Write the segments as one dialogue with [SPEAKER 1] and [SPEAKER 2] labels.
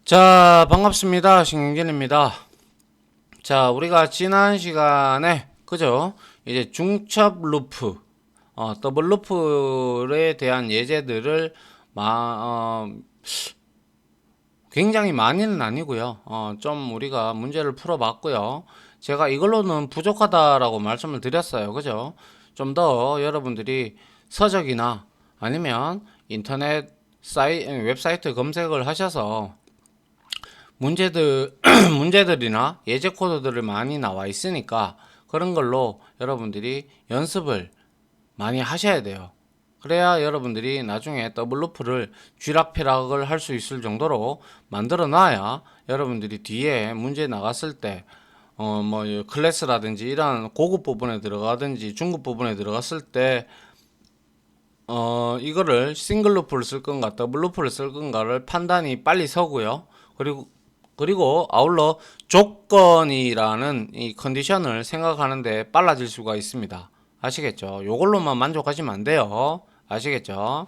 [SPEAKER 1] 자, 반갑습니다. 신경진입니다. 자, 우리가 지난 시간에, 그죠? 이제 중첩 루프, 더블 루프에 대한 예제들을, 굉장히 많이는 아니고요. 좀 우리가 문제를 풀어봤고요. 제가 이걸로는 부족하다라고 말씀을 드렸어요. 그죠? 좀 더 여러분들이 서적이나 아니면 인터넷 웹사이트 검색을 하셔서 문제들이나 예제 코드들을 많이 나와 있으니까 그런 걸로 여러분들이 연습을 많이 하셔야 돼요. 그래야 여러분들이 나중에 더블 루프를 쥐락펴락을 할 수 있을 정도로 만들어 놔야 여러분들이 뒤에 문제 나갔을 때 뭐 클래스라든지 이런 고급 부분에 들어가든지 중급 부분에 들어갔을 때 이거를 싱글 루프를 쓸 건가 더블 루프를 쓸 건가를 판단이 빨리 서고요. 그리고 아울러 조건이라는 이 컨디션을 생각하는데 빨라질 수가 있습니다. 아시겠죠? 요걸로만 만족하시면 안 돼요. 아시겠죠?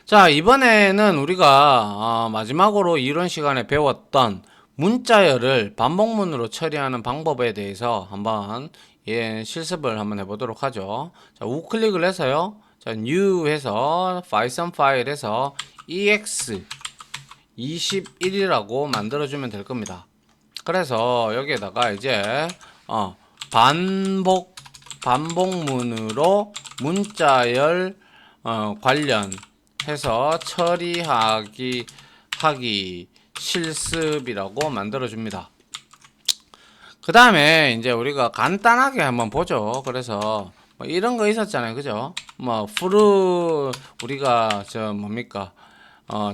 [SPEAKER 1] 자, 이번에는 우리가 마지막으로 이론 시간에 배웠던 문자열을 반복문으로 처리하는 방법에 대해서 한번 실습을 한번 해보도록 하죠. 자, 우클릭을 해서요. 자, new 해서 python 파일에서 ex 21이라고 만들어주면 될 겁니다. 그래서 여기에다가 이제 반복문으로 문자열 관련해서 처리하기 실습이라고 만들어줍니다. 그 다음에 이제 우리가 간단하게 한번 보죠. 그래서 뭐 이런 거 있었잖아요. 그죠? 뭐 우리가 뭡니까?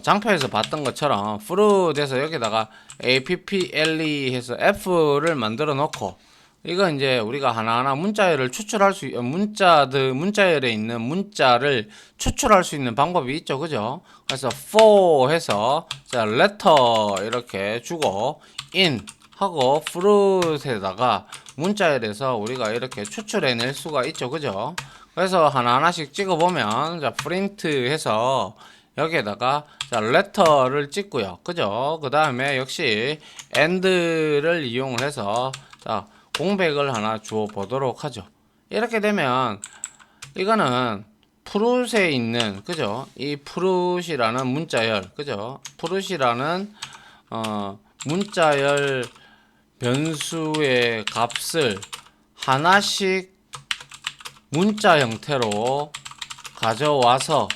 [SPEAKER 1] 장표에서 봤던 것처럼 fruit에서 여기다가 apple 해서 f를 만들어 놓고 이거 이제 우리가 하나하나 문자열을 추출할 수 문자열에 있는 문자를 추출할 수 있는 방법이 있죠. 그죠? 그래서 for 해서 자 letter 이렇게 주고 in 하고 fruit에다가 문자열에서 우리가 이렇게 추출해 낼 수가 있죠. 그죠? 그래서 하나하나씩 찍어 보면 자 print 해서 여기에다가 자 letter를 찍고요. 그죠? 그 다음에 역시 and를 이용을 해서 자 공백을 하나 주어 보도록 하죠. 이렇게 되면 이거는 프룻에 있는 그죠? 이 프룻이라는 문자열 그죠? 프룻이라는 문자열 변수의 값을 하나씩 문자 형태로 가져와서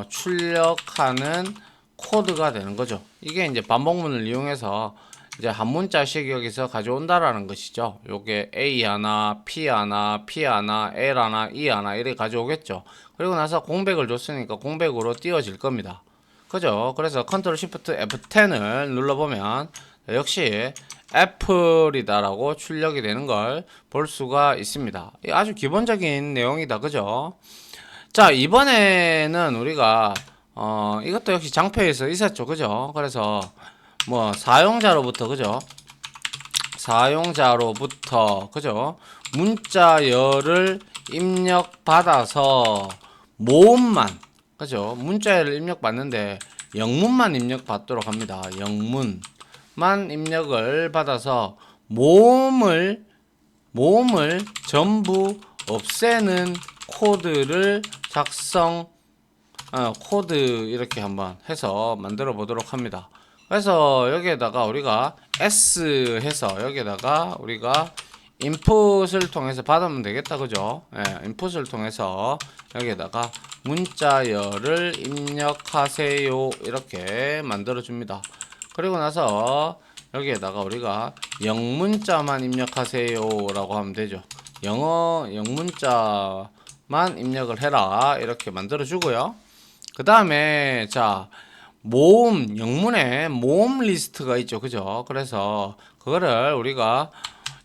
[SPEAKER 1] 출력하는 코드가 되는 거죠. 이게 이제 반복문을 이용해서 이제 한 문자씩 여기서 가져온다라는 것이죠. 요게 A 하나, P 하나, P 하나, L 하나, E 하나 이렇게 가져오겠죠. 그리고 나서 공백을 줬으니까 공백으로 띄워질 겁니다. 그죠? 그래서 컨트롤 시프트 F10을 눌러보면 역시 애플이다라고 출력이 되는 걸 볼 수가 있습니다. 아주 기본적인 내용이다. 그죠? 자, 이번에는 우리가 이것도 역시 장표에서 있었죠. 그죠? 그래서 뭐 사용자로부터 그죠? 사용자로부터 그죠? 문자열을 입력받아서 모음만 그죠? 문자열을 입력받는데 영문만 입력받도록 합니다. 영문만 입력을 받아서 모음을 전부 없애는 코드를 코드 이렇게 한번 해서 만들어 보도록 합니다. 그래서 여기에다가 우리가 S 해서 여기에다가 우리가 인풋을 통해서 받으면 되겠다. 그죠? 예, 인풋을 통해서 여기에다가 문자열을 입력하세요. 이렇게 만들어 줍니다. 그리고 나서 여기에다가 우리가 영문자만 입력하세요 라고 하면 되죠. 영문자만 입력을 해라. 이렇게 만들어 주고요. 그 다음에 자 영문에 모음 리스트가 있죠. 그죠? 그래서 그거를 우리가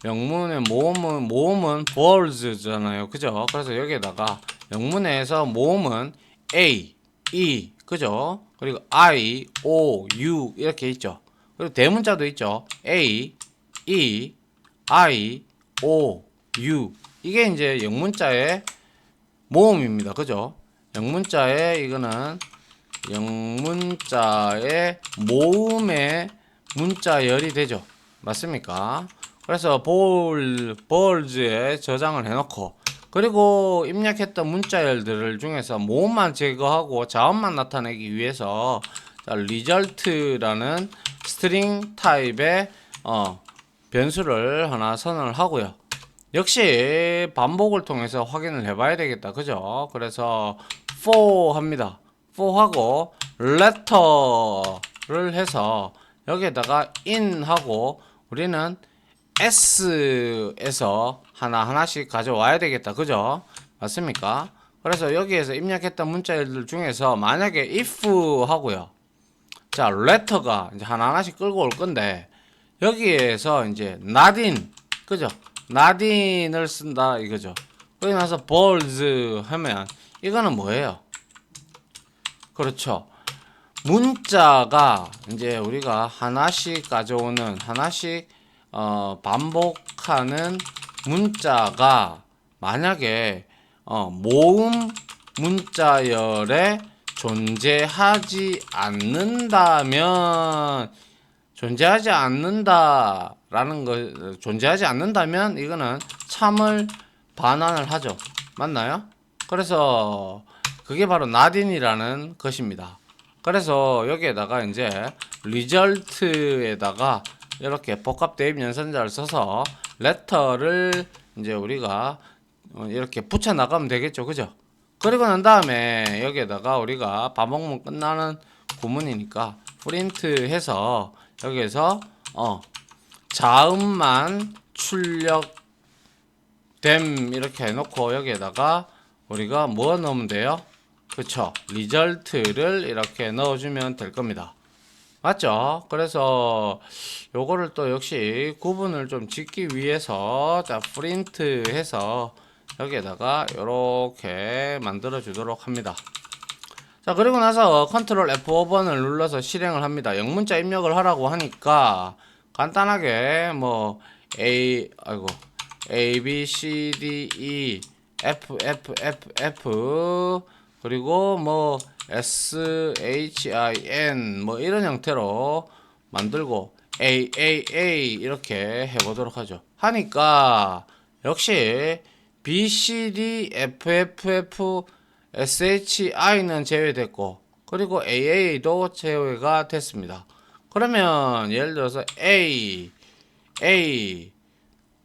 [SPEAKER 1] 영문의 모음은 words잖아요. 그죠? 그래서 여기에다가 영문에서 모음은 A, E, 그죠? 그리고 I, O, U 이렇게 있죠. 그리고 대문자도 있죠. A, E, I, O, U 이게 이제 영문자의 모음입니다. 그죠? 영문자의 이거는 영문자의 모음의 문자열이 되죠. 맞습니까? 그래서 볼즈에 저장을 해놓고, 그리고 입력했던 문자열들을 중에서 모음만 제거하고 자음만 나타내기 위해서 result라는 스트링 타입의 변수를 하나 선언을 하고요. 역시 반복을 통해서 확인을 해봐야 되겠다. 그죠? 그래서 for 합니다. for 하고 letter를 해서 여기에다가 in 하고 우리는 s에서 하나하나씩 가져와야 되겠다. 그죠? 맞습니까? 그래서 여기에서 입력했던 문자들 중에서 만약에 if 하고요. 자, letter가 이제 하나하나씩 끌고 올 건데 여기에서 이제 not in, 그죠? not in을 쓴다 이거죠. 그러고 나서 balls 하면 이거는 뭐예요? 그렇죠. 문자가 이제 우리가 하나씩 가져오는 하나씩 반복하는 문자가 만약에 모음 문자열에 존재하지 않는다면 존재하지 않는다면 이거는 참을 반환을 하죠. 맞나요? 그래서 그게 바로 not인이라는 것입니다. 그래서 여기에다가 이제 result에다가 이렇게 복합 대입 연산자를 써서 letter를 이제 우리가 이렇게 붙여 나가면 되겠죠. 그죠? 그리고 난 다음에 여기에다가 우리가 반복문 끝나는 구문이니까 프린트 해서 여기에서 자음만 출력됨 이렇게 해놓고 여기에다가 우리가 뭐 넣으면 돼요? 그쵸? 리절트를 이렇게 넣어주면 될 겁니다. 맞죠? 그래서 요거를 또 역시 구분을 좀 짓기 위해서 자 프린트 해서 여기에다가 이렇게 만들어 주도록 합니다. 자, 그리고 나서 컨트롤 F5번을 눌러서 실행을 합니다. 영문자 입력을 하라고 하니까 간단하게 뭐 A B C D E F F F F 그리고 뭐 S H I N 뭐 이런 형태로 만들고 A A A 이렇게 해보도록 하죠. 하니까 역시 B C D F F F SHI는 제외됐고 그리고 AA도 제외가 됐습니다. 그러면 예를 들어서 A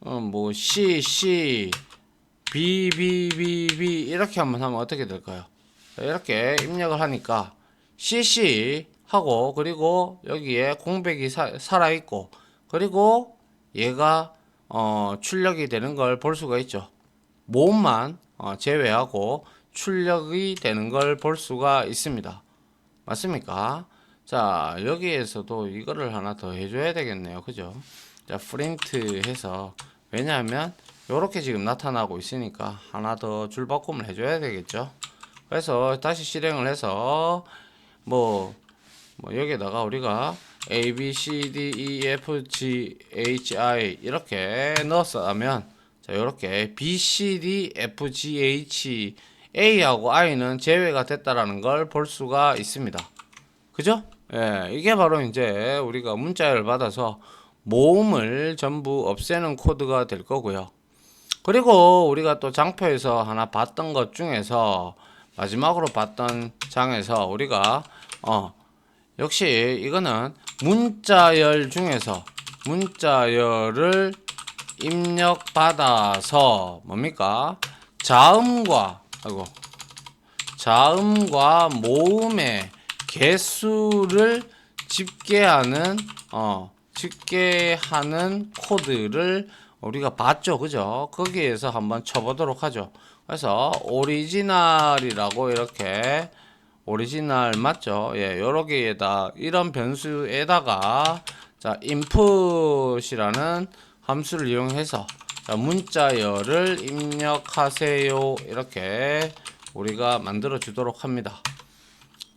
[SPEAKER 1] 뭐 C B 이렇게 한번 하면 어떻게 될까요? 이렇게 입력을 하니까 CC 하고 그리고 여기에 공백이 살아있고 그리고 얘가 출력이 되는 걸 볼 수가 있죠. 모음만 제외하고 출력이 되는 걸 볼 수가 있습니다. 맞습니까? 자, 여기에서도 이거를 하나 더 해줘야 되겠네요. 그죠? 자, 프린트 해서, 왜냐하면, 요렇게 지금 나타나고 있으니까 하나 더 줄바꿈을 해줘야 되겠죠? 그래서 다시 실행을 해서, 여기에다가 우리가 A, B, C, D, E, F, G, H, I 이렇게 넣었으면, 자, 요렇게 B, C, D, F, G, H, A하고 I는 제외가 됐다라는 걸 볼 수가 있습니다. 그죠? 예, 이게 바로 이제 우리가 문자열을 받아서 모음을 전부 없애는 코드가 될 거고요. 그리고 우리가 또 장표에서 하나 봤던 것 중에서 마지막으로 봤던 장에서 우리가 역시 이거는 문자열 중에서 문자열을 입력받아서 뭡니까? 자음과 모음의 개수를 집계하는 코드를 우리가 봤죠. 그죠? 거기에서 한번 쳐보도록 하죠. 그래서 오리지널이라고 이렇게 오리지널 맞죠? 예, 여기에다 이런 변수에다가 자 input이라는 함수를 이용해서 자, 문자열을 입력하세요 이렇게 우리가 만들어 주도록 합니다.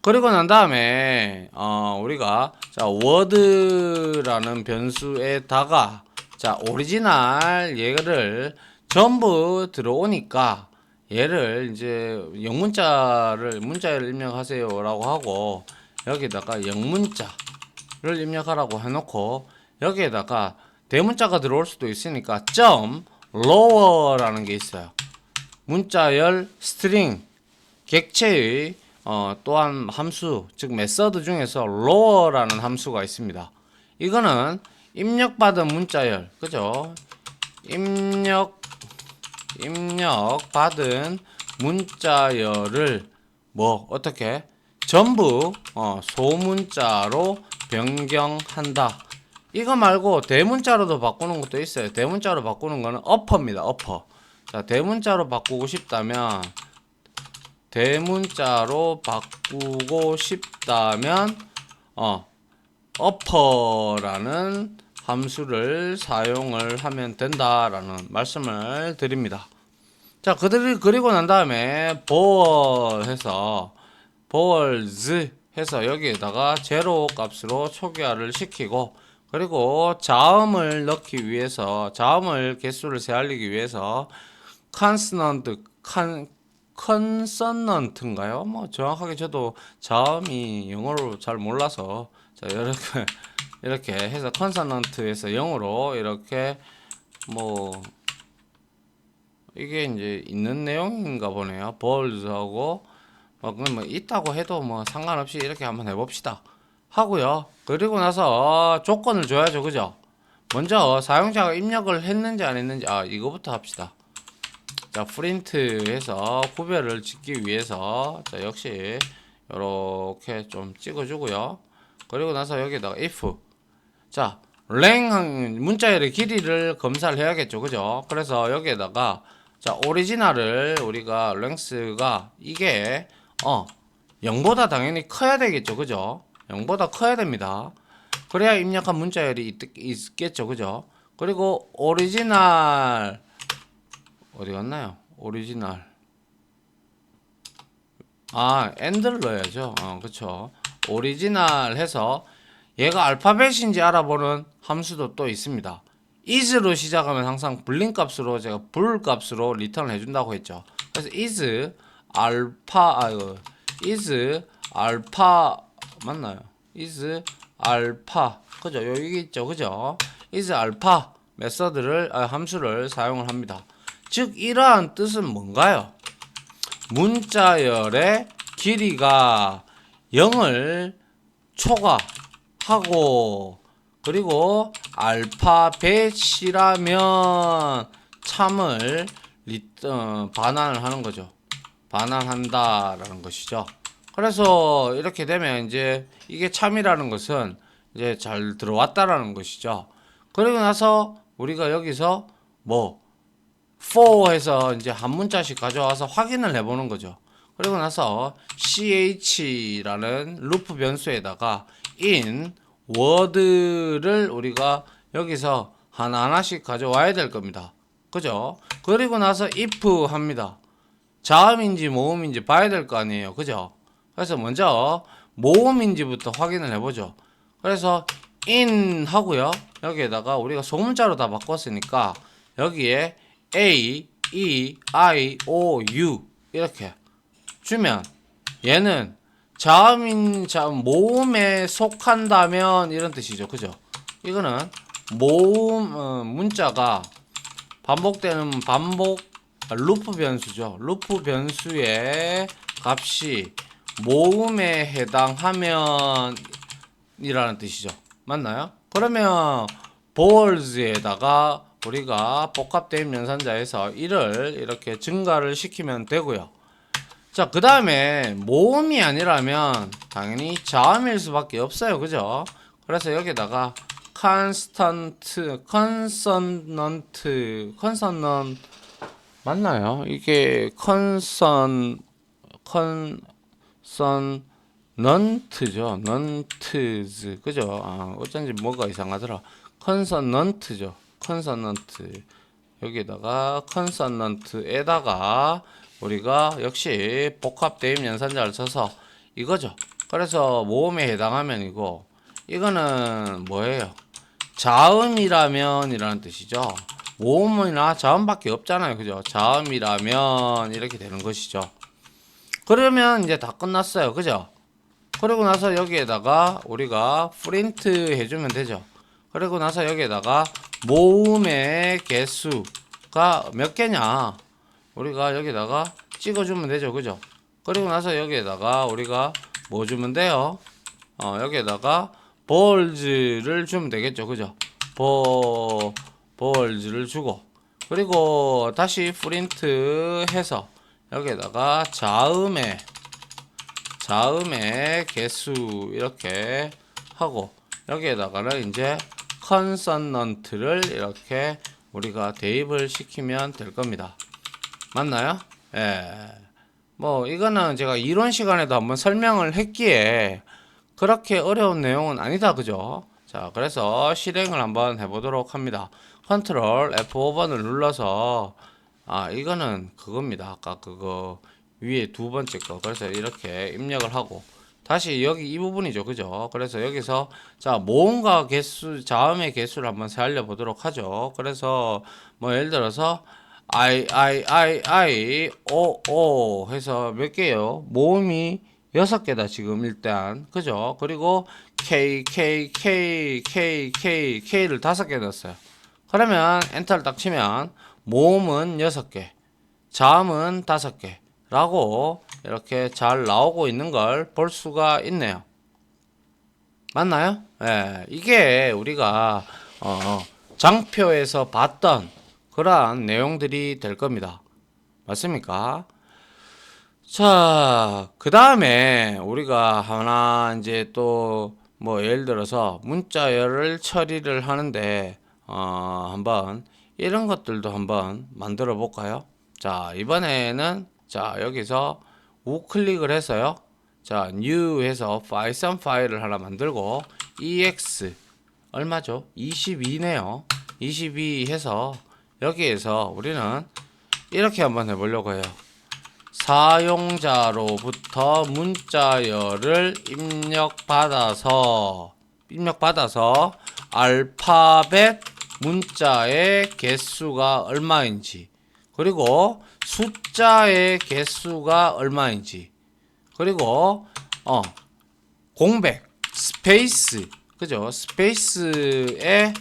[SPEAKER 1] 그리고 난 다음에 우리가 자 word라는 변수에다가 자 오리지널 얘를 전부 들어오니까 얘를 이제 문자를 입력하세요라고 하고 여기다가 영문자를 입력하라고 해놓고 여기에다가 대문자가 들어올 수도 있으니까 점 lower라는 게 있어요. 문자열 스트링 객체의 또한 함수 즉 메서드 중에서 lower라는 함수가 있습니다. 이거는 입력받은 문자열 그죠? 입력받은 문자열을 뭐 어떻게 전부 소문자로 변경한다. 이거 말고 대문자로도 바꾸는 것도 있어요. 대문자로 바꾸는 거는 어퍼입니다. 어퍼. 자, 대문자로 바꾸고 싶다면 어퍼라는 함수를 사용을 하면 된다라는 말씀을 드립니다. 자, 그리고 난 다음에 balls 해서 여기에다가 제로 값으로 초기화를 시키고 그리고 자음을 넣기 위해서 자음을 개수를 세알리기 위해서 consonant인가요? 뭐 정확하게 저도 자음이 영어로 잘 몰라서 자 이렇게 해서 consonant에서 0으로 이렇게 뭐 이게 이제 있는 내용인가 보네요. balls하고 뭐 있다고 해도 뭐 상관없이 이렇게 한번 해봅시다. 하고요. 그리고 나서 조건을 줘야죠. 그죠? 먼저 사용자가 입력을 했는지 안 했는지 이거부터 합시다. 자, 프린트 해서 구별을 짓기 위해서 자, 역시 이렇게 좀 찍어주고요. 그리고 나서 여기다가 if 자, 문자열의 길이를 검사를 해야겠죠. 그죠? 그래서 여기에다가 자, 오리지널을 우리가 length가 이게 0보다 당연히 커야 되겠죠. 그죠? 0보다 커야 됩니다. 그래야 입력한 문자열이 있겠죠. 그죠? 그리고 오리지널 어디 갔나요? 오리지널 end를 넣어야죠. 그쵸. 오리지널 해서 얘가 알파벳인지 알아보는 함수도 또 있습니다. is로 시작하면 항상 불린 값으로 제가 불 값으로 리턴을 해준다고 했죠. 그래서 is alpha 맞나요? is alpha 그죠? 여기 있죠. 그죠? is alpha 메서드를 함수를 사용을 합니다. 즉 이러한 뜻은 뭔가요? 문자열의 길이가 0을 초과하고 그리고 알파벳이라면 참을 반환을 하는 거죠. 반환한다라는 것이죠. 그래서 이렇게 되면 이제 이게 참이라는 것은 이제 잘 들어왔다라는 것이죠. 그리고 나서 우리가 여기서 for 해서 이제 한 문자씩 가져와서 확인을 해보는 거죠. 그리고 나서 ch라는 루프 변수에다가 in word를 우리가 여기서 하나하나씩 가져와야 될 겁니다. 그죠? 그리고 나서 if 합니다. 자음인지 모음인지 봐야 될 거 아니에요. 그죠? 그래서 먼저 모음인지부터 확인을 해보죠. 그래서 in 하고요. 여기에다가 우리가 소문자로 다 바꿨으니까 여기에 A, E, I, O, U 이렇게 주면 얘는 모음에 속한다면 이런 뜻이죠. 그죠? 이거는 모음 문자가 반복되는 루프 변수죠. 루프 변수의 값이 모음에 해당하면 이라는 뜻이죠. 맞나요? 그러면 balls에다가 우리가 복합대입 연산자에서 1을 이렇게 증가를 시키면 되고요. 자, 그 다음에 모음이 아니라면 당연히 자음일 수밖에 없어요. 그죠? 그래서 여기다가 consonant 맞나요? 이게 consonant죠. nants 그죠? 어쩐지 뭐가 이상하더라. consonant죠. consonant 여기다가 consonant에다가 우리가 역시 복합대입 연산자를 써서 이거죠. 그래서 모음에 해당하면 이거는 뭐예요? 자음이라면 이라는 뜻이죠. 모음이나 자음밖에 없잖아요. 그죠? 자음이라면 이렇게 되는 것이죠. 그러면 이제 다 끝났어요. 그죠? 그리고 나서 여기에다가 우리가 프린트 해주면 되죠. 그리고 나서 여기에다가 모음의 개수가 몇 개냐 우리가 여기다가 찍어주면 되죠. 그죠? 그리고 나서 여기에다가 우리가 뭐 주면 돼요? 여기에다가 볼즈를 주면 되겠죠. 그죠? 볼즈를 주고 그리고 다시 프린트 해서 여기에다가 자음의 개수 이렇게 하고 여기에다가는 이제 컨서넌트를 이렇게 우리가 대입을 시키면 될 겁니다. 맞나요? 예. 뭐 이거는 제가 이론 시간에도 한번 설명을 했기에 그렇게 어려운 내용은 아니다. 그죠? 자, 그래서 실행을 한번 해보도록 합니다. 컨트롤 F5번을 눌러서 이거는 그겁니다. 아까 그거 위에 두 번째 거. 그래서 이렇게 입력을 하고 다시 여기 이 부분이죠. 그죠? 그래서 여기서 자, 모음과 개수, 자음의 개수를 한번 세알려 보도록 하죠. 그래서 뭐 예를 들어서 I 해서 몇 개요? 모음이 6개다 지금 일단. 그죠? 그리고 K를 5개 넣었어요. 그러면 엔터를 딱 치면 모음은 6개, 자음은 5개 라고 이렇게 잘 나오고 있는 걸 볼 수가 있네요. 맞나요? 예, 이게 우리가 장표에서 봤던 그러한 내용들이 될 겁니다. 맞습니까? 자, 그 다음에 우리가 하나 이제 또 뭐 예를 들어서 문자열을 처리를 하는데 한번 이런 것들도 한번 만들어 볼까요? 자, 이번에는 자, 여기서 우클릭을 해서요. 자, new 해서 파이썬 파일을 하나 만들고 ex 얼마죠? 22네요. 22 해서 여기에서 우리는 이렇게 한번 해보려고 해요. 사용자로부터 문자열을 입력받아서 알파벳 문자의 개수가 얼마인지 그리고 숫자의 개수가 얼마인지 그리고 공백 스페이스 그죠? 스페이스의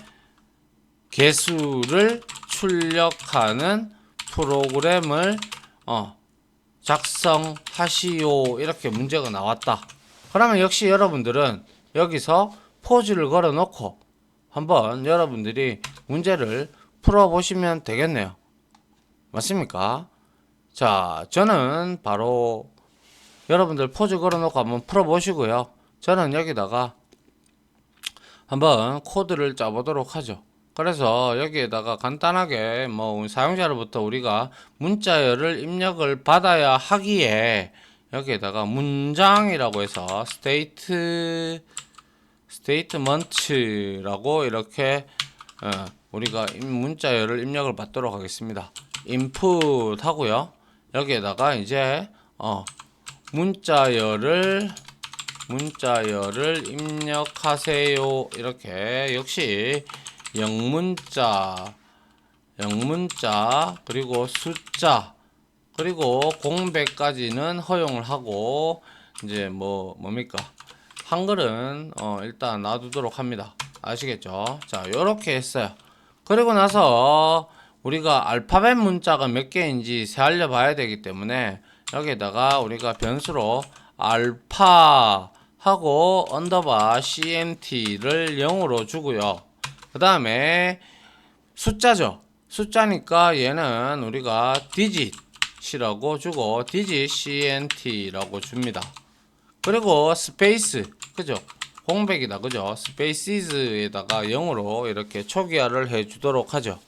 [SPEAKER 1] 개수를 출력하는 프로그램을 작성하시오 이렇게 문제가 나왔다. 그러면 역시 여러분들은 여기서 포즈를 걸어 놓고 한번 여러분들이 문제를 풀어 보시면 되겠네요. 맞습니까? 자, 저는 바로 여러분들 포즈 걸어 놓고 한번 풀어 보시고요. 저는 여기다가 한번 코드를 짜 보도록 하죠. 그래서 여기에다가 간단하게 뭐 사용자로부터 우리가 문자열을 입력을 받아야 하기에 여기에다가 문장이라고 해서 스테이트먼트라고 이렇게 우리가 문자열을 입력을 받도록 하겠습니다. input 하고요. 여기에다가 이제 문자열을 입력하세요. 이렇게 역시 영문자 그리고 숫자 그리고 공백까지는 허용을 하고 이제 뭡니까 한글은 일단 놔두도록 합니다. 아시겠죠? 자, 요렇게 했어요. 그리고 나서 우리가 알파벳 문자가 몇 개인지 세알려 봐야 되기 때문에 여기에다가 우리가 변수로 알파 하고 언더바 cmt를 0으로 주고요. 그 다음에 숫자죠. 숫자니까 얘는 우리가 digit이라고 주고 digit cnt라고 줍니다. 그리고 스페이스 그죠? 공백이다 그죠? spaces에다가 0으로 이렇게 초기화를 해 주도록 하죠.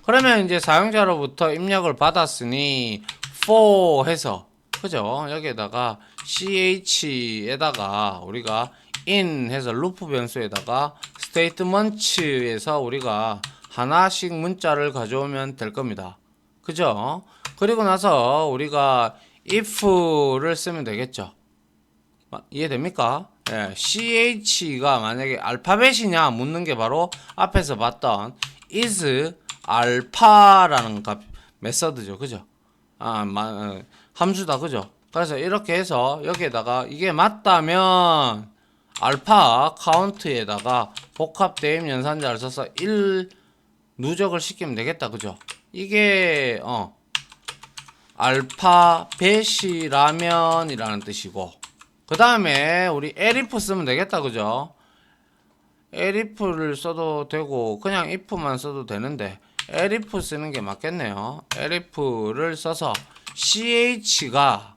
[SPEAKER 1] 그러면 이제 사용자로부터 입력을 받았으니 for 해서 그죠? 여기에다가 ch에다가 우리가 in 해서 루프 변수에다가 statements에서 우리가 하나씩 문자를 가져오면 될 겁니다. 그죠? 그리고 나서 우리가 if를 쓰면 되겠죠. 이해됩니까? 예, ch가 만약에 알파벳이냐 묻는 게 바로 앞에서 봤던 is 알파라는 값 메서드죠. 그죠? 함수다. 그죠? 그래서 이렇게 해서 여기에다가 이게 맞다면 알파 카운트에다가 복합 대입 연산자를 써서 1 누적을 시키면 되겠다. 그죠? 이게 알파 배시라면이라는 뜻이고, 그 다음에 우리 elif 쓰면 되겠다. 그죠? elif를 써도 되고 그냥 if만 써도 되는데 elif 쓰는 게 맞겠네요. elif를 써서 ch가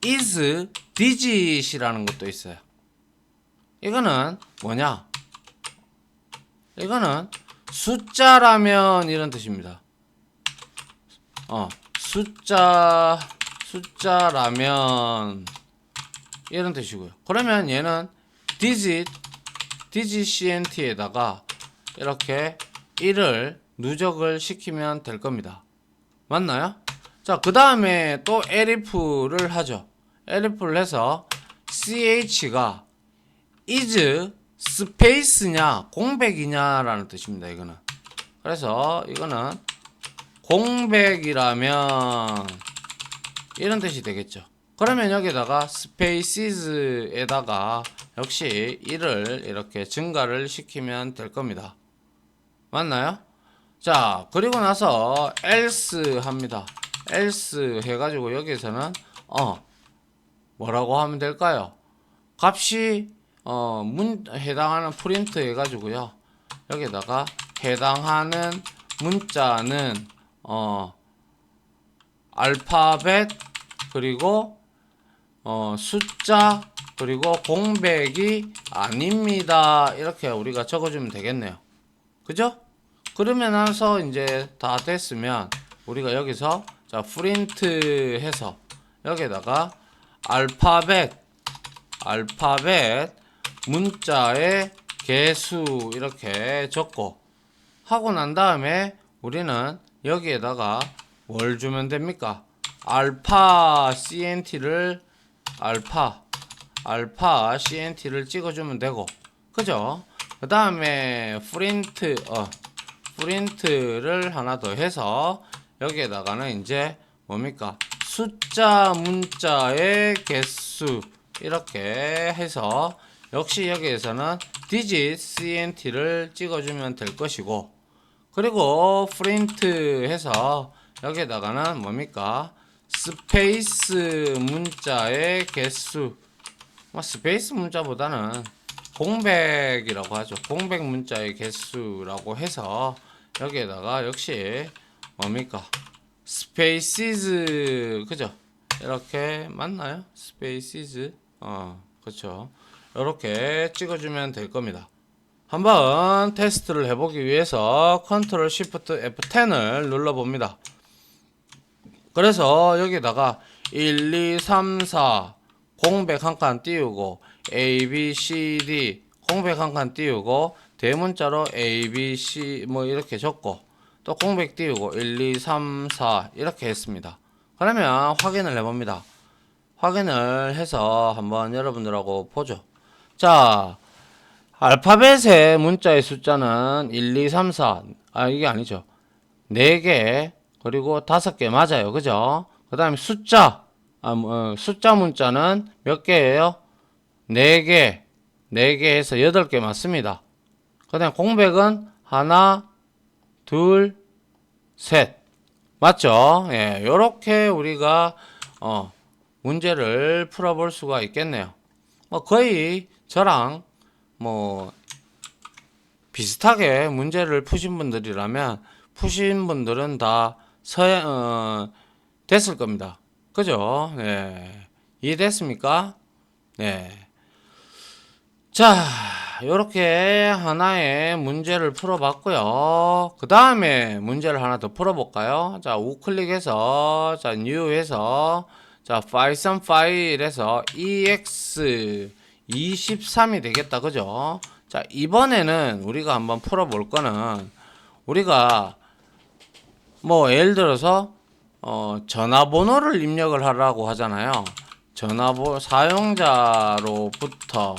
[SPEAKER 1] is digit이라는 것도 있어요. 이거는 뭐냐? 이거는 숫자라면 이런 뜻입니다. 숫자라면 이런 뜻이고요. 그러면 얘는 digitcnt에다가 이렇게 1을 누적을 시키면 될 겁니다. 맞나요? 자, 그 다음에 또 elif를 하죠. elif를 해서 ch가 is 스페이스냐 공백이냐라는 뜻입니다. 이거는. 그래서 이거는 공백이라면 이런 뜻이 되겠죠. 그러면 여기다가 spaces에다가 역시 1을 이렇게 증가를 시키면 될 겁니다. 맞나요? 자, 그리고 나서 else 합니다. else 해가지고 여기서는 뭐라고 하면 될까요? 값이 해당하는 프린트 해가지고요. 여기다가 해당하는 문자는 알파벳 그리고 숫자 그리고 공백이 아닙니다. 이렇게 우리가 적어주면 되겠네요. 그죠? 그러면 나서 이제 다 됐으면 우리가 여기서 자 프린트 해서 여기다가 알파벳 문자의 개수 이렇게 적고 하고 난 다음에 우리는 여기에다가 뭘 주면 됩니까? 알파 CNT를 찍어주면 되고, 그죠? 그 다음에 프린트를 하나 더 해서 여기에다가는 이제 뭡니까? 숫자 문자의 개수 이렇게 해서 역시 여기에서는 digit CNT를 찍어주면 될 것이고, 그리고 프린트 해서 여기에다가는 뭡니까? 스페이스 문자의 개수, 스페이스 문자보다는 공백이라고 하죠. 공백 문자의 개수라고 해서 여기에다가 역시 뭡니까? 스페이시즈, 그죠? 이렇게 맞나요? 스페이시즈, 그렇죠. 이렇게 찍어주면 될 겁니다. 한번 테스트를 해보기 위해서 컨트롤 시프트 F10을 눌러봅니다. 그래서 여기다가 1, 2, 3, 4 공백 한 칸 띄우고 A, B, C, D 공백 한 칸 띄우고 대문자로 A, B, C 뭐 이렇게 적고 또 공백 띄우고 1, 2, 3, 4 이렇게 했습니다. 그러면 확인을 해봅니다. 확인을 해서 한번 여러분들하고 보죠. 자, 알파벳의 문자의 숫자는 1, 2, 3, 4 이게 아니죠. 4개 그리고 5개 맞아요. 그죠? 그 다음에 숫자 숫자 문자는 몇 개예요? 4개 4개에서 8개 맞습니다. 그 다음에 공백은 하나 둘 셋 맞죠? 예, 요렇게 우리가 문제를 풀어볼 수가 있겠네요. 거의 저랑 비슷하게 문제를 푸신 분들이라면 푸신 분들은 다 됐을 겁니다. 그죠? 네. 이해됐습니까? 네. 자, 요렇게 하나의 문제를 풀어봤고요. 그 다음에 문제를 하나 더 풀어볼까요? 자, 우클릭해서, 자, new 해서, 자, 파이썬 파일에서 ex23이 되겠다. 그죠? 자, 이번에는 우리가 한번 풀어볼 거는, 우리가, 예를 들어서, 전화번호를 입력을 하라고 하잖아요. 사용자로부터,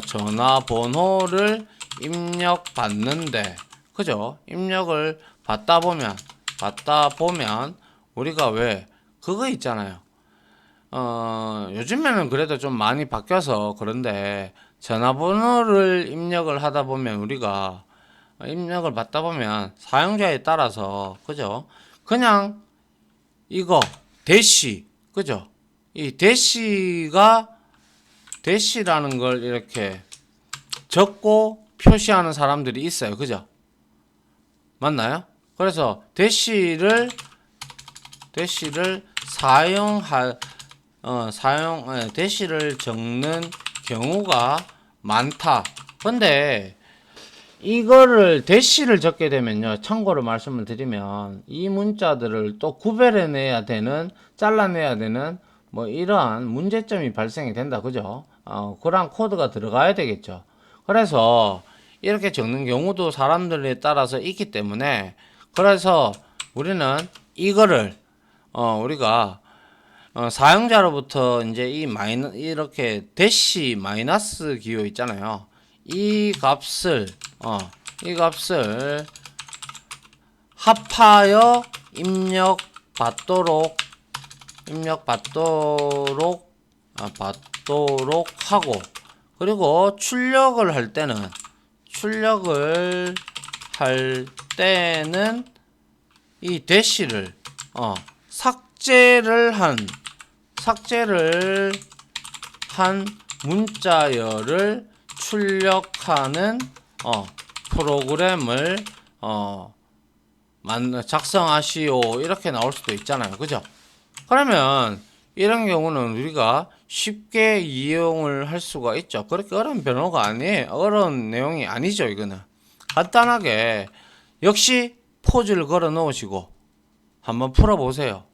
[SPEAKER 1] 전화번호를 입력받는데, 그죠? 입력을 받다 보면 우리가 왜 그거 있잖아요. 요즘에는 그래도 좀 많이 바뀌어서 그런데 전화번호를 입력을 하다 보면 우리가 입력을 받다 보면 사용자에 따라서 그죠? 그냥 이거 대시 그죠? 이 대시라는 걸 이렇게 적고 표시하는 사람들이 있어요. 그죠? 맞나요? 그래서 대시를 대시를 적는 경우가 많다. 근데 이거를 대시를 적게 되면요. 참고로 말씀을 드리면 이 문자들을 또 구별해내야 되는, 잘라내야 되는 뭐 이러한 문제점이 발생이 된다. 그죠? 그런 코드가 들어가야 되겠죠. 그래서 이렇게 적는 경우도 사람들에 따라서 있기 때문에 그래서 우리는 이거를 우리가 사용자로부터 이제 이렇게 대시 마이너스 기호 있잖아요. 이 값을 합하여 받도록 하고, 그리고 출력을 할 때는 이 대시를 삭제를 한 문자열을 출력하는 프로그램을 작성하시오 이렇게 나올 수도 있잖아요. 그죠? 그러면 이런 경우는 우리가 쉽게 이용을 할 수가 있죠. 그렇게 어려운 변호가 아니에요. 어려운 내용이 아니죠. 이거는 간단하게 역시 포즈를 걸어 놓으시고 한번 풀어 보세요.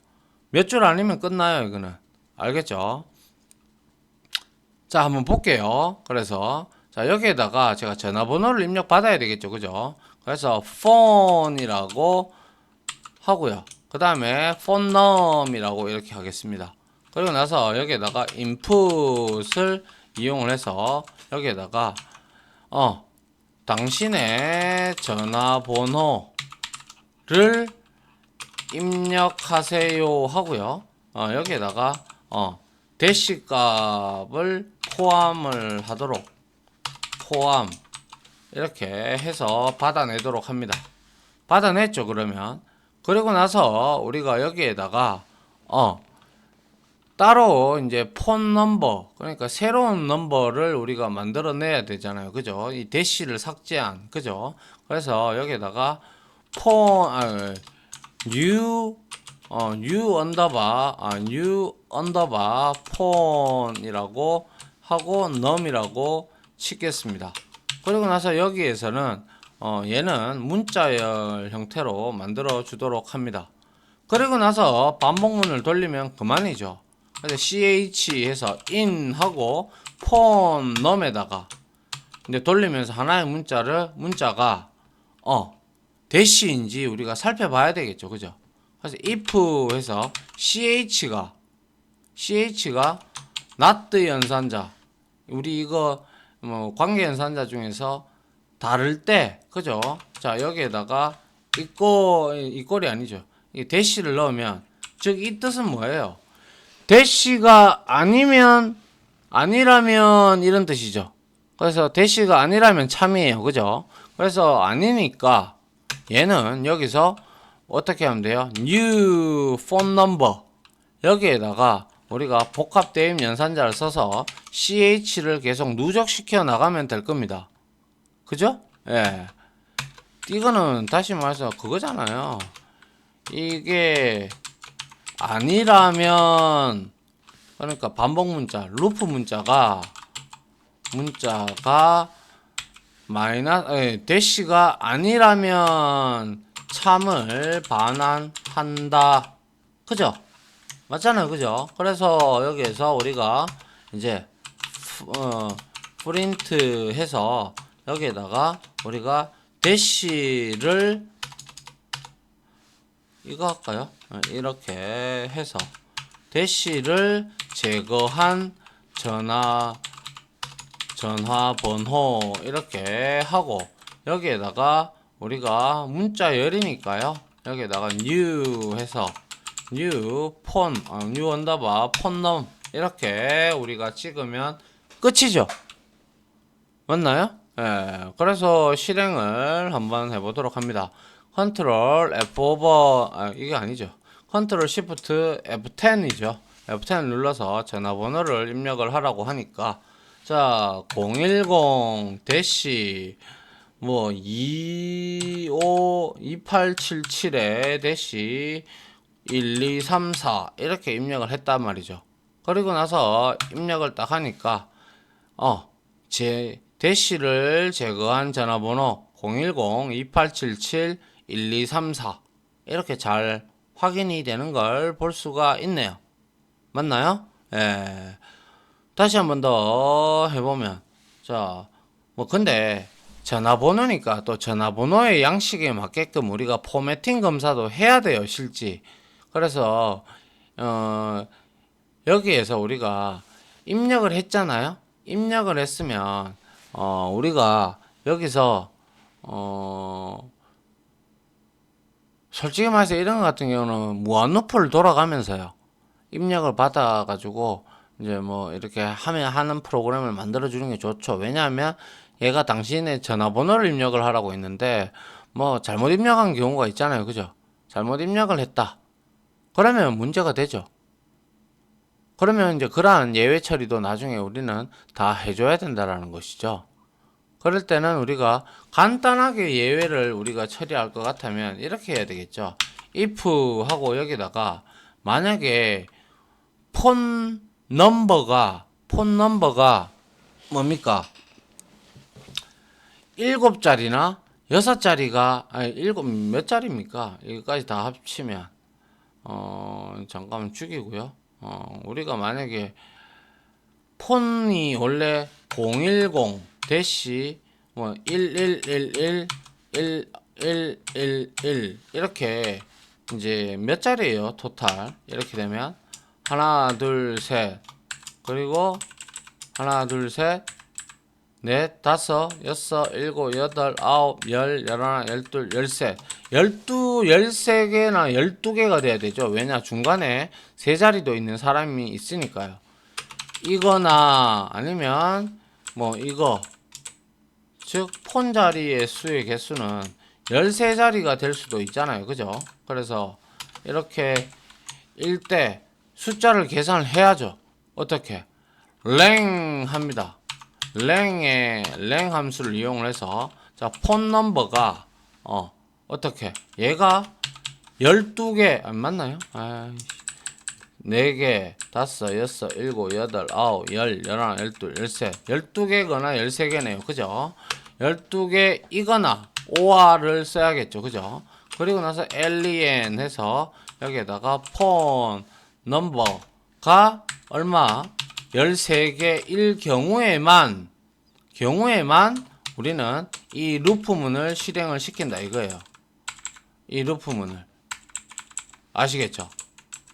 [SPEAKER 1] 몇 줄 아니면 끝나요. 이거는 알겠죠? 자, 한번 볼게요. 그래서 자, 여기에다가 제가 전화번호를 입력 받아야 되겠죠. 그죠? 그래서 phone이라고 하고요. 그 다음에 phone이라고 이렇게 하겠습니다. 그리고 나서 여기에다가 input을 이용을 해서 여기에다가 당신의 전화번호를 입력하세요 하고요. 여기에다가 대시 값을 포함을 하도록 이렇게 해서 받아내도록 합니다. 받아냈죠. 그러면 그리고 나서 우리가 여기에다가 따로 이제 폰 넘버, 그러니까 새로운 넘버를 우리가 만들어내야 되잖아요. 그죠? 이 대시를 삭제한, 그죠? 그래서 여기에다가 new 언더바 폰이라고 하고 num이라고 치겠습니다. 그리고 나서 여기에서는 얘는 문자열 형태로 만들어 주도록 합니다. 그리고 나서 반복문을 돌리면 그만이죠. 그래서 ch 해서 in 하고 폰 num에다가 이제 돌리면서 하나의 문자가 대시인지 우리가 살펴봐야 되겠죠. 그죠? 그래서 if 해서 ch가 not 연산자, 우리 이거 뭐 관계 연산자 중에서 다를 때, 그죠? 자, 여기에다가 이꼴이 아니죠. 이 대시를 넣으면, 즉 이 뜻은 뭐예요? 대시가 아니라면 이런 뜻이죠. 그래서 대시가 아니라면 참이에요. 그죠? 그래서 아니니까 얘는 여기서 어떻게 하면 돼요? new phone number, 여기에다가 우리가 복합 대입 연산자를 써서 ch를 계속 누적시켜 나가면 될 겁니다. 그죠? 예. 이거는 다시 말해서 그거잖아요. 이게 아니라면, 그러니까 반복 문자, 루프 문자가 대시가 아니라면 참을 반환한다. 그죠? 맞잖아요. 그죠? 그래서 여기에서 우리가 이제 프린트 해서 여기에다가 우리가 대시를 이거 할까요? 이렇게 해서 대시를 제거한 전화번호 이렇게 하고 여기에다가 우리가 문자 열이니까요. 여기다가 new 해서 new 폰, new 언더바 폰넘 이렇게 우리가 찍으면 끝이죠. 맞나요? 예. 그래서 실행을 한번 해보도록 합니다. 컨트롤 F5, 이게 아니죠. 컨트롤 시프트 F10이죠. F10 눌러서 전화번호를 입력을 하라고 하니까, 자, 010 대시 뭐 2877에 대시 1234 이렇게 입력을 했단 말이죠. 그리고 나서 입력을 딱 하니까 제 대시를 제거한 전화번호 010-2877-1234 이렇게 잘 확인이 되는 걸 볼 수가 있네요. 맞나요? 예. 다시 한 번 더 해보면, 자, 뭐 근데 전화번호니까 또 전화번호의 양식에 맞게끔 우리가 포매팅 검사도 해야 돼요, 실제. 그래서 여기에서 우리가 입력을 했잖아요. 입력을 했으면 우리가 여기서 솔직히 말해서 이런 것 같은 경우는 무한루프를 돌아가면서요. 입력을 받아가지고 이제 뭐 이렇게 하는 프로그램을 만들어 주는 게 좋죠. 왜냐하면 얘가 당신의 전화번호를 입력을 하라고 했는데 뭐 잘못 입력한 경우가 있잖아요. 그죠? 잘못 입력을 했다. 그러면 문제가 되죠. 그러면 이제 그러한 예외 처리도 나중에 우리는 다 해줘야 된다라는 것이죠. 그럴 때는 우리가 간단하게 예외를 우리가 처리할 것 같으면 이렇게 해야 되겠죠. if 하고 여기다가 만약에 폰 넘버가 뭡니까? 7자리나 6자리가 아니 7몇 자리입니까? 여기까지 다 합치면 잠깐만 죽이고요. 우리가 만약에 폰이 원래 010 대시 뭐 1111 1111 이렇게 이제 몇 자리예요 토탈. 이렇게 되면 하나 둘 셋 그리고 하나 둘 셋 넷 다섯 여섯 일곱 여덟 아홉 열 열하나 열둘 열셋 13개나 12개가 돼야 되죠. 왜냐 중간에 세 자리도 있는 사람이 있으니까요. 이거나 아니면 뭐 이거 즉 폰 자리의 수의 개수는 13자리가 될 수도 있잖아요. 그죠? 그래서 이렇게 일 때 숫자를 계산을 해야죠. 어떻게? 랭 합니다. 랭의 랭 함수를 이용을 해서 자, 폰 넘버가 어떻게? 얘가 12개 안 맞나요? 4개, 5, 6, 7, 8, 9, 10, 11, 12, 13 12개거나 13개네요. 그죠? 12개이거나 OR을 써야겠죠. 그죠? 그리고 나서 len 해서 여기에다가 폰 넘버가 얼마? 13개일 경우에만 우리는 이 루프문을 실행을 시킨다 이거예요. 이 루프문을 아시겠죠?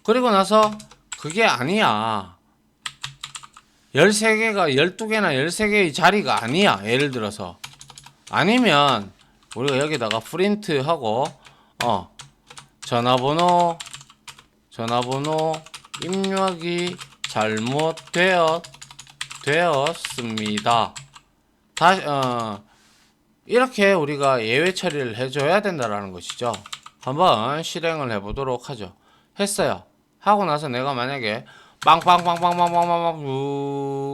[SPEAKER 1] 그리고 나서 그게 아니야. 13개가 12개나 13개의 자리가 아니야. 예를 들어서 아니면 우리가 여기다가 프린트 하고 전화번호 입력이 잘못되었습니다. 다시 이렇게 우리가 예외 처리를 해줘야 된다라는 것이죠. 한번 실행을 해보도록 하죠. 했어요. 하고 나서 내가 만약에 빵빵빵빵빵빵빵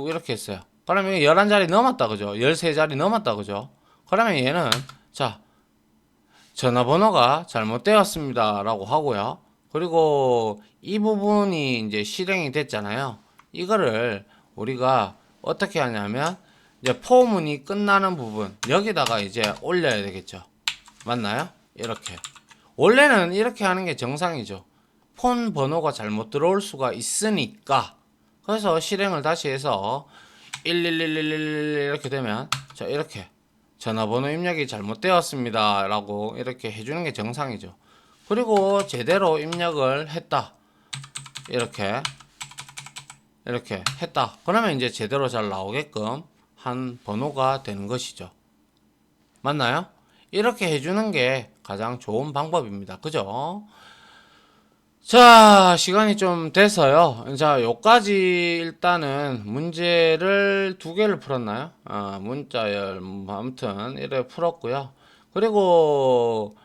[SPEAKER 1] 이렇게 했어요. 그러면 11자리 넘었다 그죠? 13자리 넘었다 그죠? 그러면 얘는 자 전화번호가 잘못되었습니다 라고 하고요. 그리고 이 부분이 이제 실행이 됐잖아요. 이거를 우리가 어떻게 하냐면 이제 포문이 끝나는 부분 여기다가 이제 올려야 되겠죠. 맞나요? 이렇게 원래는 이렇게 하는 게 정상이죠. 폰 번호가 잘못 들어올 수가 있으니까. 그래서 실행을 다시 해서 11111 이렇게 되면 자 이렇게 전화번호 입력이 잘못되었습니다 라고 이렇게 해주는 게 정상이죠. 그리고 제대로 입력을 했다 이렇게 했다 그러면 이제 제대로 잘 나오게끔 한 번호가 되는 것이죠. 맞나요? 이렇게 해주는 게 가장 좋은 방법입니다. 그죠? 자, 시간이 좀 돼서요. 자, 요까지 일단은 문제를 두 개를 풀었나요? 문자열, 아무튼, 이래 풀었고요. 그리고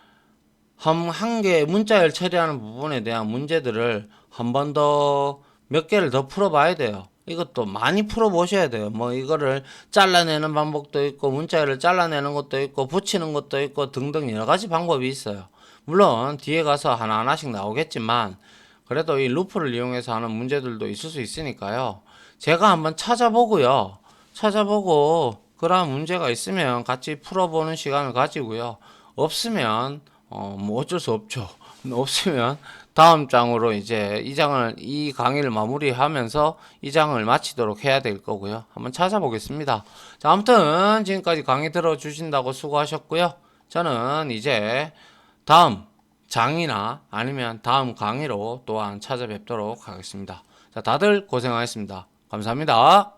[SPEAKER 1] 한 개 문자열 처리하는 부분에 대한 문제들을 한 번 더 몇 개를 더 풀어봐야 돼요. 이것도 많이 풀어보셔야 돼요. 뭐 이거를 잘라내는 방법도 있고 문자열을 잘라내는 것도 있고 붙이는 것도 있고 등등 여러 가지 방법이 있어요. 물론 뒤에 가서 하나하나씩 나오겠지만 그래도 이 루프를 이용해서 하는 문제들도 있을 수 있으니까요. 제가 한번 찾아보고요. 찾아보고 그러한 문제가 있으면 같이 풀어보는 시간을 가지고요. 없으면 뭐 어쩔 수 없죠. 없으면 다음 장으로 이제 이 강의를 마무리하면서 이 장을 마치도록 해야 될 거고요. 한번 찾아보겠습니다. 자, 아무튼 지금까지 강의 들어주신다고 수고하셨고요. 저는 이제 다음 장이나 아니면 다음 강의로 또한 찾아뵙도록 하겠습니다. 자, 다들 고생하셨습니다. 감사합니다.